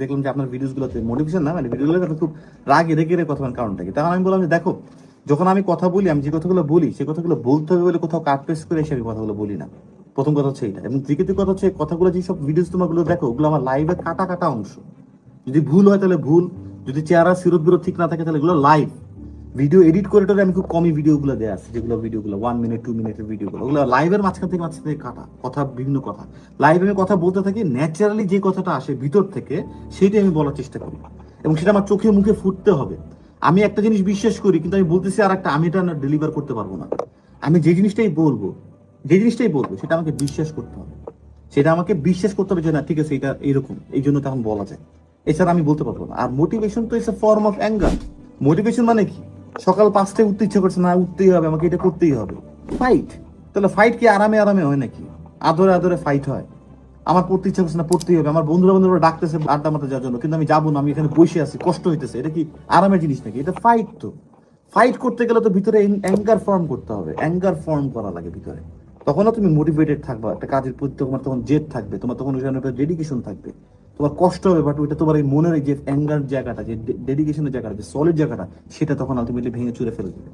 দেখলাম যে আপনার ভিডিওসগুলোতে মোটিভেশন না মানে ভিডিওগুলোতে আপনি খুব রাগে রেগে কথা বলেন, কারণটা কি? তখন আমি বললাম যে দেখো, যখন আমি কথা বলি, আমি যে কথাগুলো বলি সেই কথাগুলো বলতে হবে বলে কোথাও কাট পেস্ট করে এসে আমি কথাগুলো বলি না। প্রথম কথা হচ্ছে এইটা। এবং দ্বিতীয় কথা হচ্ছে, কথাগুলো যেসব ভিডিওস তোমাগুলো দেখো, ওগুলো আমার লাইভে কাটা কাটা অংশ। যদি ভুল হয় তাহলে ভুল, যদি চেহারা সিরত বিরত ঠিক না থাকে তাহলে এগুলো লাইভ। ভিডিও এডিট করে টোরে আমি খুব কমই ভিডিওগুলো দেওয়া আছে, যেগুলো ভিডিওগুলো 1 মিনিট 2 মিনিটের ভিডিওগুলো, ওগুলো লাইভের মাঝখান থেকে কাটা কথা, বিভিন্ন কথা। লাইভে আমি কথা বলতে থাকি, ন্যাচারালি যে কথাটা আসে ভিতর থেকে সেইটাই আমি বলার চেষ্টা করি, এবং সেটা আমার চোখে মুখে ফুটতে হবে। আমি একটা জিনিস বিশ্বাস করি, কিন্তু আমি বলতেছি আর একটা, আমি এটা ডেলিভার করতে পারবো না। আমি যে জিনিসটাই বলবো সেটা আমাকে বিশ্বাস করতে হবে। সেটা আমাকে বিশ্বাস করতে হবে যে না ঠিক আছে এটা এরকম, এই জন্য তখন বলা যায়। এছাড়া আমি বলতে পারবো না। আর মোটিভেশন তো it's a form of anger. Motivation মানে কি? সকাল 5টায় উঠতে ইচ্ছা করছে না, উঠতেই হবে, আমাকে এটা করতেই হবে, ফাইট। তাহলে ফাইট কি আরামে আরামে হয় নাকি? আদরে আদরে ফাইট হয়। আমার পড়তে ইচ্ছা করছে না, পড়তেই হবে। আমার বন্ধুরা ডাকতেছে আড্ডা মারতে যাওয়ার জন্য, কিন্তু আমি যাবো না, আমি এখানে বসে আছি, কষ্ট হইতেছে। এটা কি আরামের জিনিস নাকি? এটা ফাইট তো। ফাইট করতে গেলে তো ভিতরে অ্যাঙ্গার ফর্ম করতে হবে, অ্যাঙ্গার ফর্ম করা লাগে ভিতরে। তখনও তুমি মোটিভেটেড থাকবা, একটা কাজের প্রতি তোমার তখন জেদ থাকবে, তোমার তখন ওইখানে একটা ডেডিকেশন থাকবে। তোমার কষ্ট হবে, বাট ওইটা তোমার এই মনের এই যে অ্যাঙ্গার জায়গাটা, যে ডেডিকেশনের জায়গাটা, যে সলিড জায়গাটা, সেটা তখন আলটিমেটলি ভেঙে চুরে ফেলে দেবে।